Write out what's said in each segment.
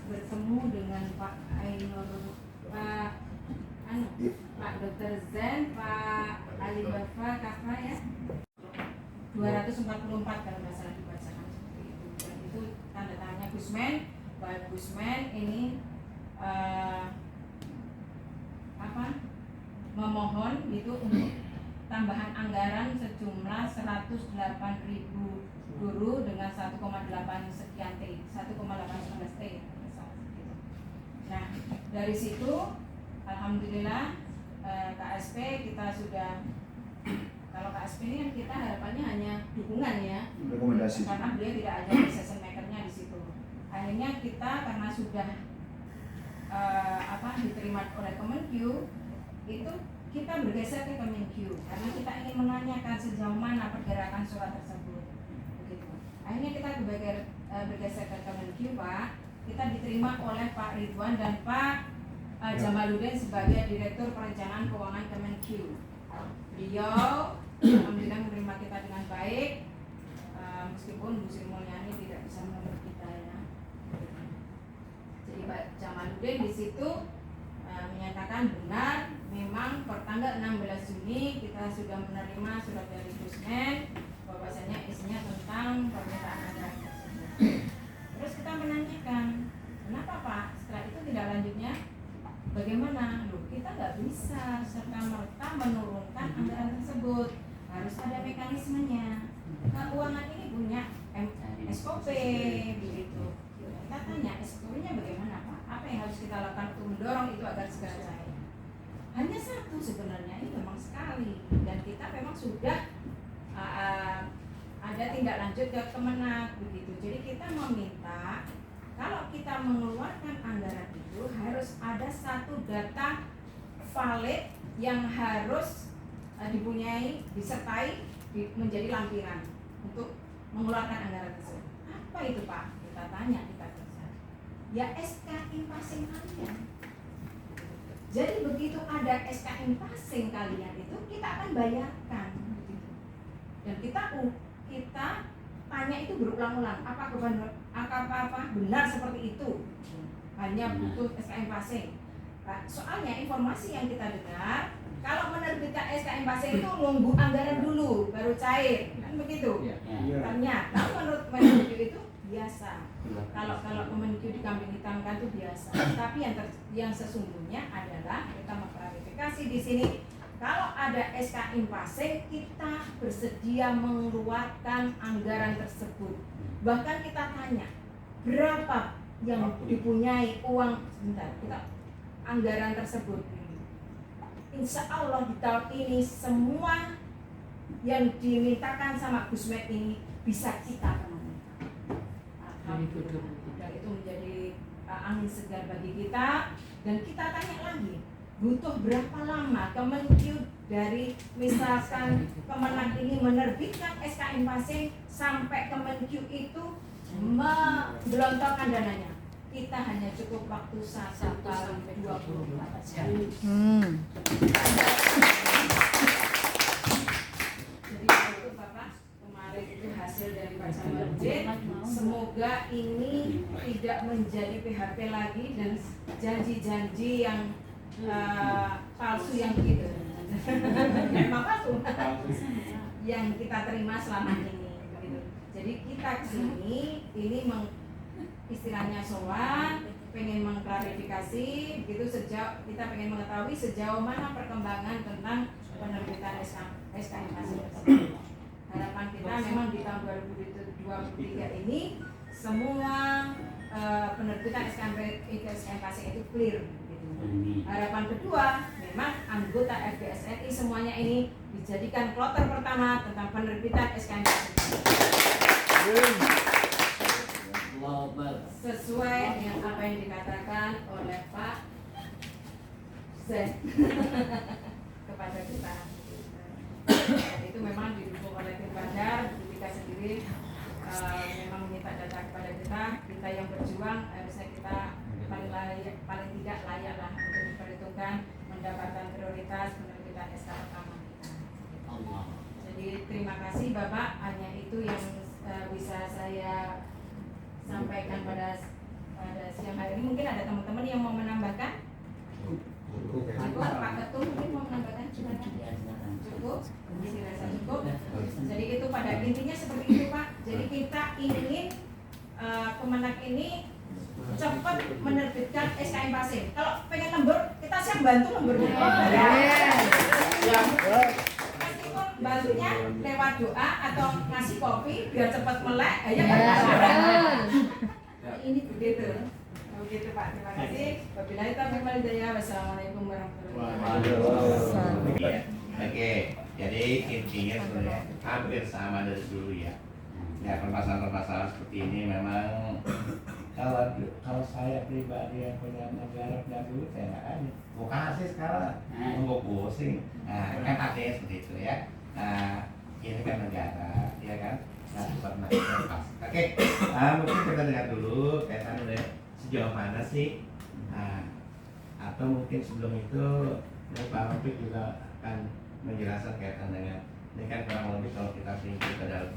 bertemu dengan Pak Ainur, Pak Dr. Zen, Pak Ali Bafa, kakak ya 244 kalau nggak salah dibacakan seperti itu. Dan itu tanda tangannya Gusmen. Pak Gusmen ini memohon itu untuk tambahan anggaran sejumlah 108.000 guru dengan 1,8 sekian T, 1,819 T. Nah, dari situ alhamdulillah KSP kita sudah, kalau KSP ini kan kita harapannya hanya dukungan ya, rekomendasi, karena beliau tidak ada decision makernya di situ. Akhirnya kita karena sudah diterima oleh Kemenkyu, itu kita bergeser ke Kemenkyu karena kita ingin menanyakan sejauh mana pergerakan surat tersebut. Begitu. Akhirnya kita bergeser ke Kemenkyu, Pak. Kita diterima oleh Pak Ridwan dan Pak Jamaluddin sebagai Direktur Perencanaan Keuangan Kemenkyu. Beliau alhamdulillah menerima kita dengan baik, meskipun Bu Sri Mulyani tidak bisa menemui kita ya. Jadi Pak Jamaluddin di situ menyatakan benar memang per tanggal 16 Juni kita sudah menerima surat dari Gusmen bahwasanya isinya tentang permintaan anggaran tersebut. Terus kita menanyakan, kenapa Pak? Setelah itu tidak lanjutnya bagaimana? Loh, kita nggak bisa serta-merta menurunkan anggaran tersebut, harus ada mekanismenya. Keuangan ini punya SOP begitu. Kita tanya SOP-nya bagaimana Pak? Apa yang harus kita lakukan untuk mendorong itu agar segera cair? Hanya satu sebenarnya, ini memang sekali, dan kita memang sudah ada tindak lanjut ke Kemenak begitu. Jadi kita meminta kalau kita mengeluarkan anggaran itu harus ada satu data valid yang harus dipunyai, disertai menjadi lampiran untuk mengeluarkan anggaran tersebut. Apa itu Pak? Kita tanya, kita kerja. Ya SK impasing kalian. Jadi begitu ada SK impasing kalian itu kita akan bayarkan. Dan kita tanya itu berulang-ulang, apa benar seperti itu? Hanya butuh SK impasing. Nah, soalnya informasi yang kita dengar, kalau menerbitkan SK impasing itu nunggu anggaran dulu baru cair, kan begitu? Ternyata menurut Kemenkyu itu biasa. Kalau Kemenkyu dikambing hitamkan itu biasa. Tapi yang sesungguhnya adalah kita mengklarifikasi di sini. Kalau ada SK impasing, kita bersedia mengeluarkan anggaran tersebut. Bahkan kita tanya, berapa yang dipunyai uang anggaran tersebut. Insya Allah di tahun ini semua yang dimintakan sama Gusmen ini bisa kita penuhi. Alhamdulillah. Dan itu menjadi angin segar bagi kita. Dan kita tanya lagi, butuh berapa lama Kemenkyu dari misalkan Kemenak ini menerbitkan SK impasing sampai Kemenkyu itu menggelontorkan dananya? Kita hanya cukup waktu 1 sampai 24 jam. Jadi itu Bapak, kemarin itu hasil dari Pak Jamaluddin. Semoga ini tidak menjadi PHP lagi dan janji-janji yang palsu yang begitu. Memang palsu yang kita terima selama ini begitu. Jadi kita kesini ini istilahnya sowan, pengen mengklarifikasi begitu, kita pengen mengetahui sejauh mana perkembangan tentang penerbitan SK impasing tersebut. Harapan kita memang di tahun 2023 ini semua penerbitan SK impasing itu clear. Harapan kedua, memang anggota FBSNI semuanya ini dijadikan kloter pertama tentang penerbitan SK impasing sesuai dengan apa yang dikatakan oleh Pak Zen kepada kita. Itu memang didukung oleh tim Bandar, kita sendiri memang meminta data kepada kita yang berjuang harusnya kita paling tidak layak lah untuk diperhitungkan mendapatkan prioritas penerbitan SK pertama kita. Jadi terima kasih Bapak, hanya itu yang bisa saya sampaikan pada siang hari ini. teman-teman yang mau menambahkan? Cukup, Pak Ketum mungkin mau menambahkan? Cukup? Dirasa cukup? Jadi itu pada intinya seperti itu Pak. Jadi kita ingin Kemenak ini cepat menerbitkan SKM pasif. Kalau pengen lembur, kita siap bantu lemburnya. Meskipun bantunya lewat doa atau ngasih kopi biar cepat melek, aja ini begitu. Begitu Pak, terima kasih. Wabillahi taufiq wal hidayah. Wassalamualaikum warahmatullahi wabarakatuh. Oke, jadi intinya sebenarnya hampir sama dari dulu ya. Ya permasalahan-permasalahan seperti ini memang kalau saya pribadi yang punya negara dan dulu saya nggak ada. Bukan sih sekarang nunggu pusing. Nah kan artinya seperti itu ya. Nah ini kan negara, ya kan. Nah pernah pas. Oke, mungkin kita dengar dulu kaitan dengan sejauh mana sih. Atau mungkin sebelum itu Pak Rafiq juga akan menjelaskan kaitan dengan ini kan kurang lebih kalau kita tinggi ke dalam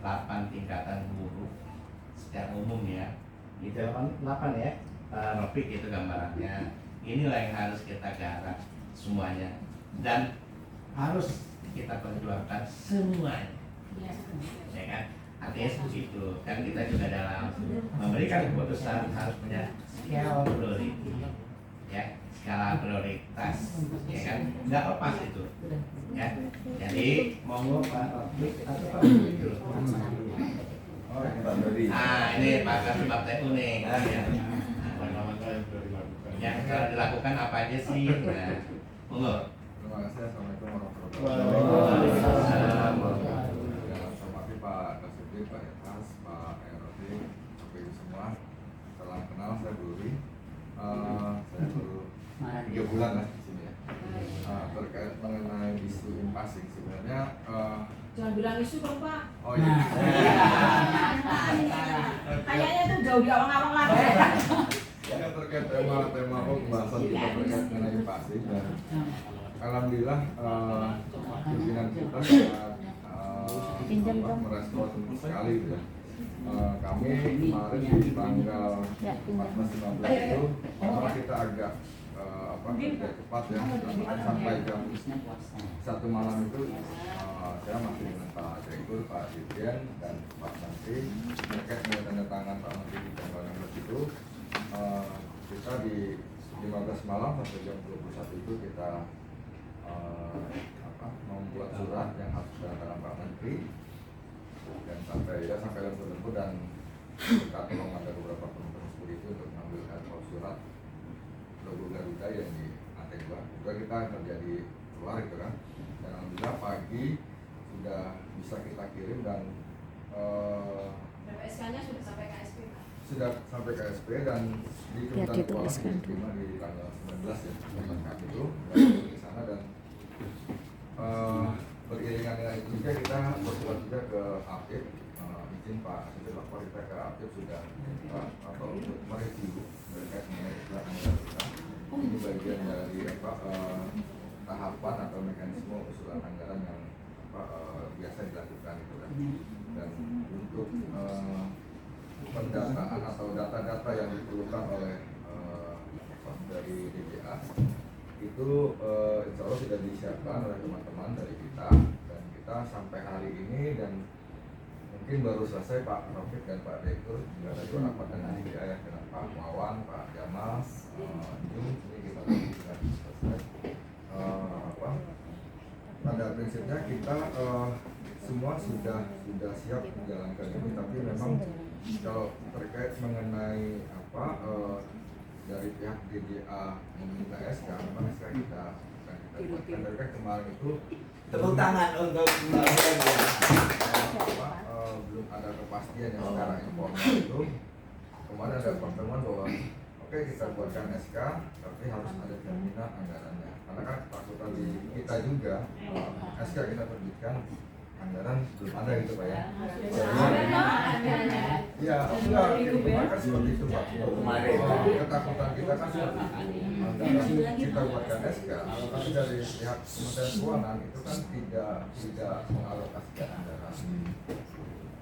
8 tingkatan buruh secara umum ya. Di 8 ya, Rafiq itu gambarannya. Inilah yang harus kita garap semuanya dan harus kita perjuangkan semuanya. Ya kan? Artinya seperti itu. Kan kita juga dalam memberikan keputusan harus punya skala priority. Ya, skala prioritas. Ya kan? Nggak lepas itu. Ya. Jadi monggo Pak Rafiq atau Pak Dodi. Ini Pak Kasih Bab Teku nih. Yang telah dilakukan apa aja sih? Nah, monggo. Terima kasih. Assalamualaikum warahmatullahi wabarakatuh. Hormati Pak Kasubdit, Pak Etas, Pak Erodi, Bapak Ibu semua. Salam kenal, saya Buri. Saya baru 3 bulan lah di sini ya. Terkait mengenai isu impasing sebenarnya. Jangan bilang isu dong Pak. Oh iya. Kayaknya tuh jauh di awang-awang lagi. Ya terkait tema pembahasan kita terkait mengenai impasing dan alhamdulillah pimpinan kita sangat merespon sekali gitu ya. Kami kemarin di tanggal 14-15 itu kita agak kerja cepat ya, sampai jam 1 malam itu saya masih dengan Pak Direktur, Pak Dirjen dan Pak Menteri terkait dengan tanda tangan Pak Menteri di tanggal 16 itu. Kita di 15 malam sampai jam 21 itu kita membuat surat yang harus ditandatangani Pak Menteri dan sampai lembur dan kita tolong ada beberapa penumpang seperti itu untuk mengambilkan surat logo Garuda yang di lantai 2 juga kita kerja di luar gitu kan, dan alhamdulillah pagi sudah bisa kita kirim dan SK-nya sudah sampai KSP Pak? Sudah sampai KSP dan di Kementerian Keuangan diterima di tanggal 19 ya saat itu di sana dan beriringan dengan itu juga kita bersurat juga ke Apip, izin Pak Asisten Lapor kita ke Apip sudah atau untuk mereview terkait mengenai anggaran kita. Ini bagian dari tahapan atau mekanisme usulan anggaran yang biasa dilakukan itu kan. Dan untuk pendataan atau data-data yang diperlukan oleh dari DJA itu insya Allah sudah disiapkan oleh teman-teman dari kita dan kita sampai hari ini dan mungkin baru selesai Pak Rafiq dan Pak Direktur juga tadi rapat dengan DJA ya, dengan Pak Mawan, Pak Jamal, ini kita sudah selesai. Pada prinsipnya kita semua sudah siap menjalankan ini, tapi memang kalau terkait mengenai dari pihak DJA meminta SK, memang SK kita buatkan dari kan kemarin itu Tepuk tangan untuk belum ada kepastian yang secara informal itu. Kemarin ada pertemuan bahwa oke, kita buatkan SK, tapi harus ada jaminan anggarannya. Karena kan takutan di kita juga SK kita terbitkan anggaran belum ada gitu Pak ya. Ya, enggak, kemarin kan seperti itu Pak. Ketakutan kita kan seperti itu. Anggaran kita buatkan SK, tapi dari pihak Kementerian Keuangan itu kan tidak mengalokasikan anggaran.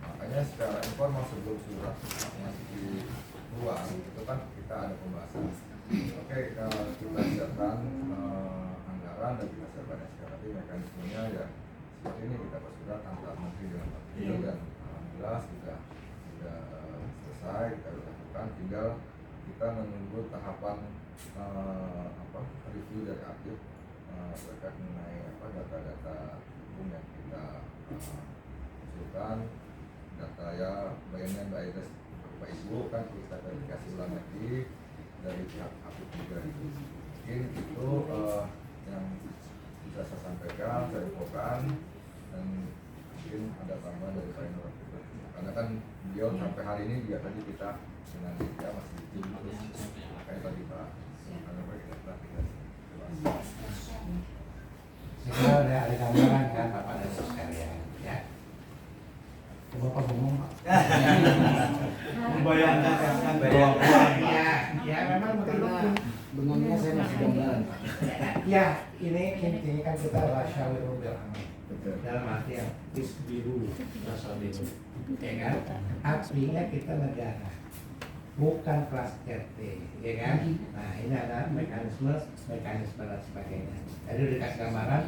Makanya secara informal sebelum surat masih di ruang itu kan kita ada pembahasan Oke, kita siapkan anggaran dan kita siapkan SKP. Mekanismenya ya seperti ini, kita bersurat antar menteri dengan menteri dan alhamdulillah sudah selesai, kita lakukan. Tinggal kita menunggu tahapan review dari akhir terkait mengenai data-data hukum yang kita usulkan, data ya BNN, BIDES, Bapak Ibu kan kita verifikasi ulang lagi dari pihak aktif juga. Mungkin itu yang bisa saya sampaikan, saya infokan, dan mungkin ada tambahan dari Pak Nur juga. Karena kan beliau sampai hari ini juga tadi kita dengan dia masih terus makanya tadi Pak Nur kita klarifikasi. Saya udah ada gambaran kan Bapak dan Ibu sekalian, ya. Bapak ngomong, membayangkan kan ya memang begitu. benarnya saya masih gambaran. Ya, ini intinya kan kita rasyawirul bil amal. Dalam artian isbiru rasyawirul, ya kan? Artinya kita negara, bukan kelas RT, ya kan? Nah ini ada mekanisme dan sebagainya. Jadi udah dikasih gambaran,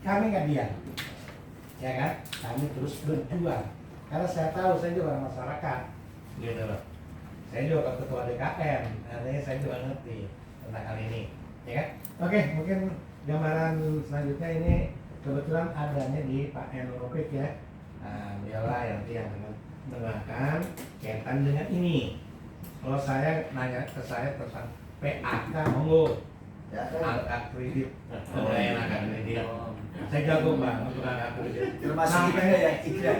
kami nggak diam, ya kan? Kami terus berjuang. Karena saya tahu saya juga orang masyarakat, gitu loh. Saya juga ketua DKM, artinya saya juga ngerti tentang hal ini, ya kan? Oke, mungkin gambaran selanjutnya ini kebetulan adanya di Pak Enropik ya. Nah, dialah yang mengenalkan kaitan dengan ini. Kalau saya nanya ke saya tentang PAK, monggo. Ya, Angkat kredit, angkat kredit. Saya jago bang untuk angkat kredit. termasuk kita ya Ikra.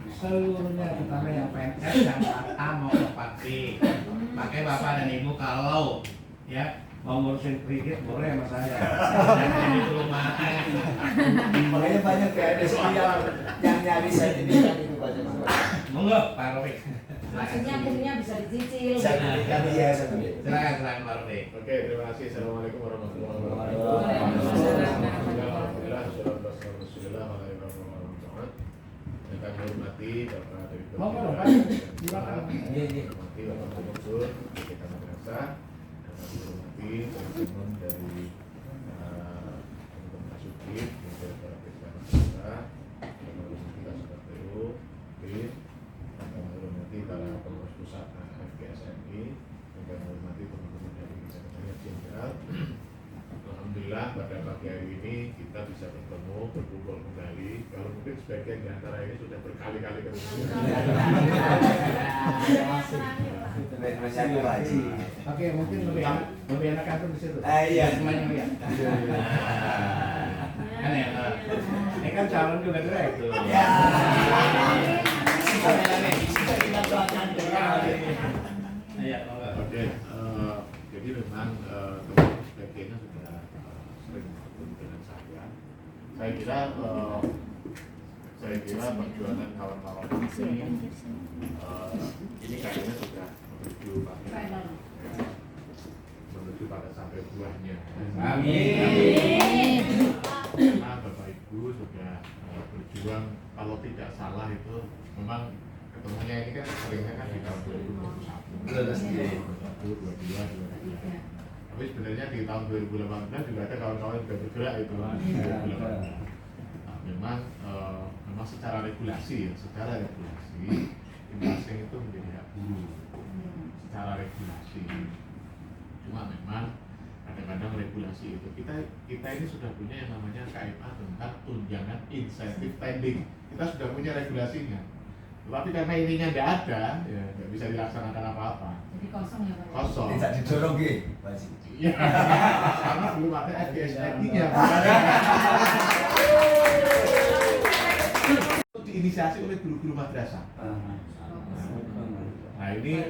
Seluruhnya terutama yang PNS, yang Part A mau ke Part B. Makanya Bapak dan Ibu kalau ya mau ngurusin kredit boleh sama saya. Jadi perumahan. Makanya banyak PNS yang nyari sertifikat itu banyak. Monggo Pak Rofik. Maksudnya akhirnya bisa dicicil. Sertifikat iya sertifikat. Silakan Pak Rofik. Oke, terima kasih. Assalamualaikum warahmatullahi wabarakatuh. Yang kami hormati Bapak Direktur hormati Bapak Gubernur DKI Madrasah, yang kami hormati teman-teman dari teman-teman Asukif, Direktur Madrasah, yang kami hormati Kasubag PU, BIN, yang kami hormati para pengurus pusat FGSMI, yang kami hormati teman-teman dari Sekretariat Jenderal. Alhamdulillah pada pagi hari ini kita bisa bertemu, berkumpul kembali. Kalau mungkin sebagian di antara ini sudah berkali-kali ketemu. Oke, mungkin lebih enak kantor di situ. Iya. Semuanya lihat. Kan ya, ini kan calon juga direktur. Ya. Oke, jadi memang teman sebagainya sudah sering bertemu dengan saya. Saya kira perjuangan kawan-kawan ini kayaknya sudah menuju pada sampai buahnya. Amin. Karena Bapak Ibu sudah berjuang, kalau tidak salah itu memang ketemunya ini kan seringnya kan di tahun 2021, 2022. Tapi sebenarnya di tahun 2018 juga ada kawan-kawan juga bergerak itu. Nah, memang secara regulasi tim asing itu menjadi hak buruh secara regulasi. Cuma memang kadang-kadang regulasi itu kita ini sudah punya yang namanya KMA tentang tunjangan insentif pending. Kita sudah punya regulasinya. Tapi karena ininya tidak ada, ya nggak bisa dilaksanakan apa-apa. Jadi kosong ya Pak? Kosong. Tidak didorong gitu. Iya. Karena belum ada FGSMI-nya. Diinisiasi oleh guru-guru madrasah. Nah ini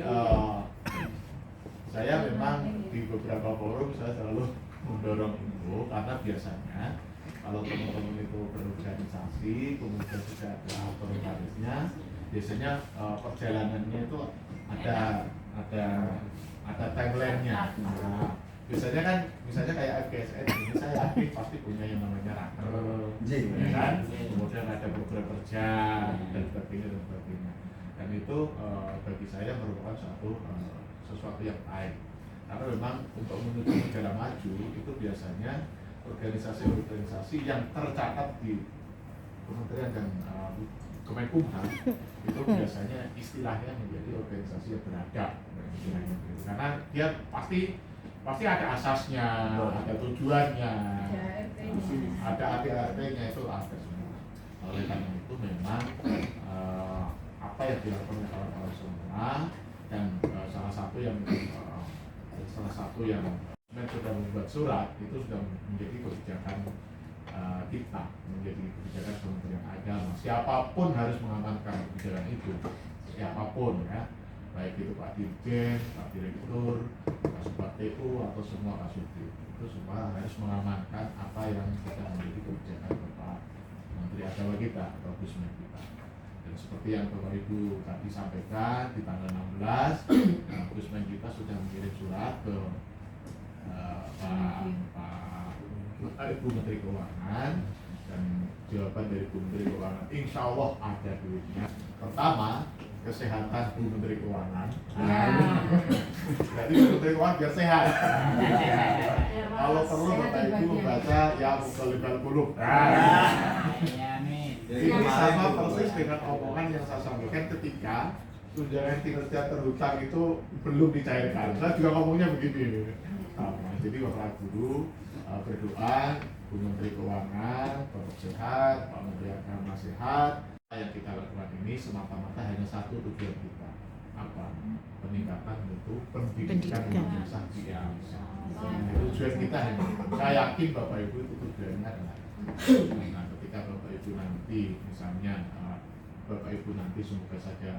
saya memang di beberapa forum saya selalu mendorong itu karena biasanya kalau teman-teman itu berorganisasi kemudian sudah ada otoritarisnya, biasanya perjalanannya itu ada timeline-nya. Nah, biasanya kan misalnya kayak FGSN ini saya yakin pasti punya yang namanya raker, ya kan? Kemudian ada beberapa jam dan sebagainya. Dan itu bagi saya merupakan sesuatu yang baik. Karena memang untuk menuju negara maju itu biasanya organisasi-organisasi yang tercatat di Kementerian dan Kemenkumham itu biasanya istilahnya menjadi organisasi yang beradab, istilahnya gitu. Karena dia pasti ada asasnya, ada tujuannya, ada ADART-nya, itu ada semua. Oleh karena itu memang apa yang dilakukan oleh kawan-kawan semua dan salah satu yang sudah membuat surat itu sudah menjadi kebijakan kita, menjadi kebijakan Kementerian Agama. Siapapun harus mengamankan kebijakan itu, siapapun ya, baik itu Pak Dirjen, Pak Direktur, Kasubag TU atau semua Kasubdit, itu semua harus mengamankan apa yang kita menjadi kebijakan Bapak Menteri Agama kita atau Gusmen kita. Dan seperti yang Bapak Ibu tadi sampaikan di tanggal 16, Gusmen kita sudah mengirim surat ke Pak Ibu Menteri Keuangan, dan jawaban dari Bu Menteri Keuangan insya Allah ada duitnya. Pertama, kesehatan Bu Menteri Keuangan. Jadi Bu Menteri Keuangan biar sehat. Kalau perlu Bapak Ibu membaca ya Mukallibal Qulub. Ini sama persis dengan omongan yang saya sampaikan ketika tunjangan kinerja terhutang itu belum dicairkan. Saya juga ngomongnya begini. Jadi Bapak Guru berdoa, Bu Menteri Keuangan tetap sehat, Pak Menteri Agama sehat. Yang kita lakukan ini semata-mata hanya satu tujuan kita, apa? Peningkatan mutu pendidikan Indonesia di Indonesia. Tujuan kita hanya, saya yakin Bapak Ibu itu tujuannya adalah, nah, ketika Bapak Ibu nanti misalnya Bapak Ibu nanti semoga saja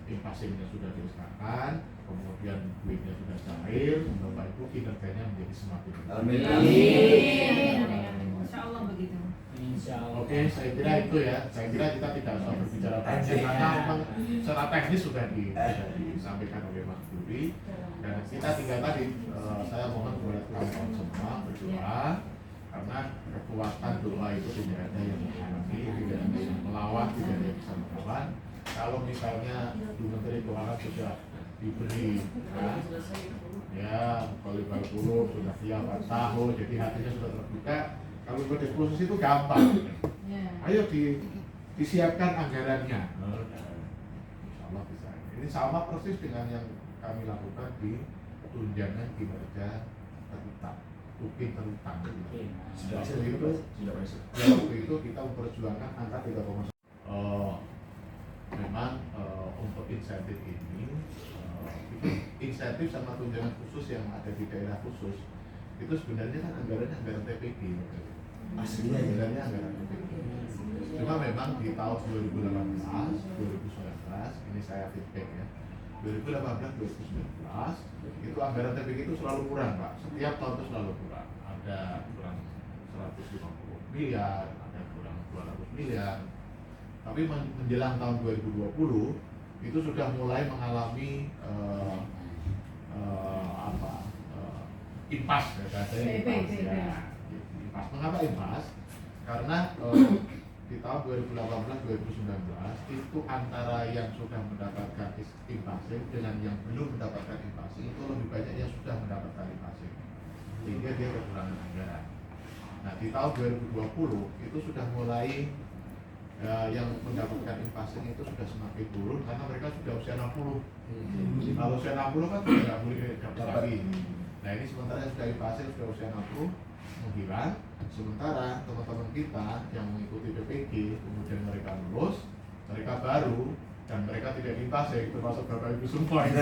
invasinya sudah disahkan, kemudian duitnya sudah cair, Bapak Ibu kinerjanya menjadi semakin baik. Amin. Insya Allah begitu. Oke, saya kira itu ya. Saya kira kita tidak usah berbicara banyak karena memang secara teknis sudah disampaikan oleh Mas Duri. Dan kita tinggal tadi, saya mohon buat kawan-kawan semua berdoa, karena kekuatan doa itu tidak ada yang menghalangi, tidak ada yang melawan, tidak ada yang bisa melawan. Kalau misalnya Bu Menteri Keuangan sudah diberi ya Mukallibal Qulub, sudah siap tahu, jadi hatinya sudah terbuka. Kalau pada khusus itu gampang. Ayo disiapkan anggarannya. Insya Allah bisa. Ini sama persis dengan yang kami lakukan di tunjangan kinerja terhutang, Upin terhutang. Waktu itu kita memperjuangkan angka 3,1. Memang untuk insentif ini, itu insentif sama tunjangan khusus yang ada di daerah khusus itu sebenarnya kan anggaran TPG. Aslinya Sebenarnya anggaran TPG. Cuma memang di tahun 2018, 2019 ini saya feedback ya. 2018, 2019 itu anggaran TPG itu selalu kurang Pak. Setiap tahun itu selalu kurang. Ada kurang 150 miliar, ada kurang 200 miliar. Tapi menjelang tahun 2020 itu sudah mulai mengalami impas ya, katanya impas ya. Impas. Mengapa impas? Karena di tahun 2018-2019 itu antara yang sudah mendapatkan impasif dengan yang belum mendapatkan impasif itu lebih banyak yang sudah mendapatkan impasif, sehingga dia kekurangan anggaran. Nah di tahun 2020 itu sudah mulai yang mendapatkan impasif itu sudah semakin turun karena mereka sudah usia 60. Kalau usia 60 kan sudah nggak boleh dapat lagi. Nah ini sementara yang sudah impasif sudah usia 60 menghilang, sementara teman-teman kita yang mengikuti PPG kemudian mereka lulus, mereka baru dan mereka tidak impasif, termasuk Bapak Ibu semua ini.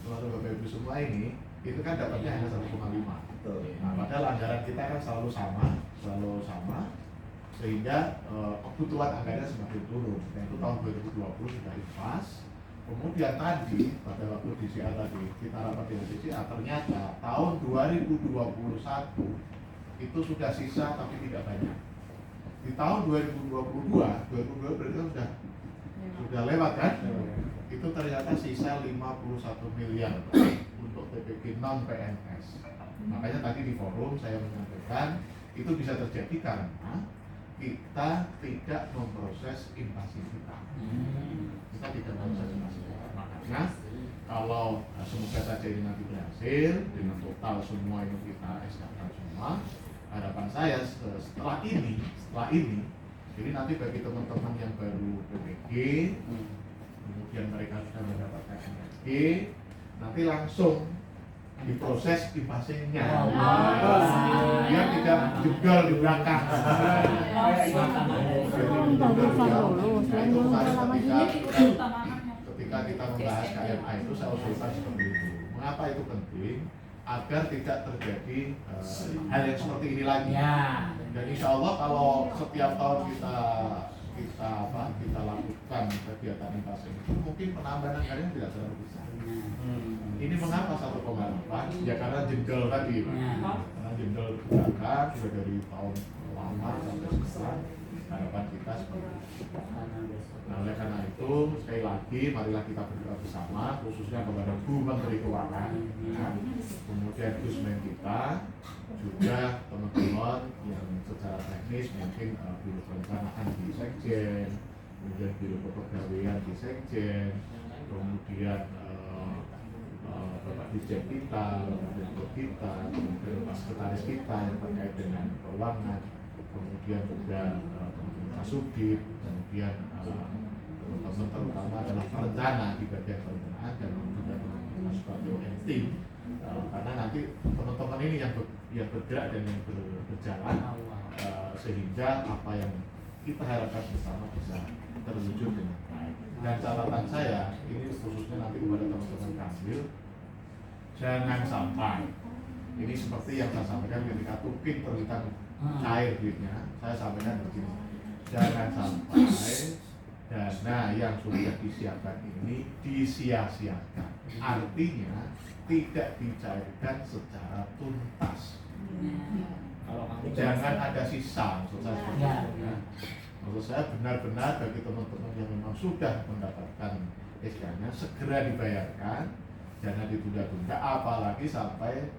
Termasuk Bapak Ibu semua ini itu kan dapatnya hanya 1,5. Nah padahal anggaran kita kan selalu sama, sehingga kebutuhan anggaran semakin turun. Nah itu tahun 2020 sudah impas. Kemudian tadi pada waktu DCA tadi kita rapat dengan DCA, ternyata tahun 2021 itu sudah sisa tapi tidak banyak. Di tahun 2022 berarti kan sudah lewat kan? Itu ternyata sisa 51 miliar untuk TPG non PNS. Makanya tadi di forum saya menyampaikan itu bisa terjadi karena kita tidak memproses invasi kita. Kita tidak memproses invasi kita. Makanya kalau semoga saja ini nanti berhasil dengan total semua ini kita SK-kan semua, harapan saya setelah ini jadi nanti bagi teman-teman yang baru PPG kemudian mereka sudah mendapatkan MSG, nanti langsung diproses impasingnya biar tidak jegal di belakang. Ketika kita membahas KMA itu saya usulkan seperti itu. Mengapa itu penting? Agar tidak terjadi hal yang seperti ini lagi. Dan insya Allah kalau setiap tahun kita lakukan kegiatan impasing itu mungkin penambahan anggaran tidak terlalu besar. Ini mengapa 1,8? Ya karena jendel tadi, karena jendel belakang sudah dari tahun lama sampai sekarang. Harapan kita seperti itu. Nah, oleh karena itu sekali lagi marilah kita berdoa bersama, khususnya kepada Bu Menteri Keuangan, kemudian Gusmen kita, juga teman-teman yang secara teknis mungkin biro perencanaan di Sekjen, kemudian biro kepegawaian di Sekjen, kemudian Bapak Dirjen kita, Direktur kita, kemudian Pak Sekretaris kita yang terkait dengan keuangan, kemudian juga teman-teman Kasubdit, kemudian teman-teman terutama adalah perencana di bagian perencanaan dan juga teman-teman sebagai OMT, karena nanti teman-teman ini yang bergerak dan yang berjalan sehingga apa yang kita harapkan bersama bisa terwujud dengan baik. Dan catatan saya ini khususnya nanti kepada teman-teman Kanwil, jangan sampai ini seperti yang saya sampaikan ketika Tukin terlihat cair duitnya, saya sampaikan begini, jangan sampai dana yang sudah disiapkan ini disia-siakan, artinya tidak dicairkan secara tuntas. Jangan ada sisa, maksud saya seperti itu ya. Maksud saya benar-benar bagi teman-teman yang memang sudah mendapatkan SK-nya segera dibayarkan, jangan ditunda-tunda, apalagi sampai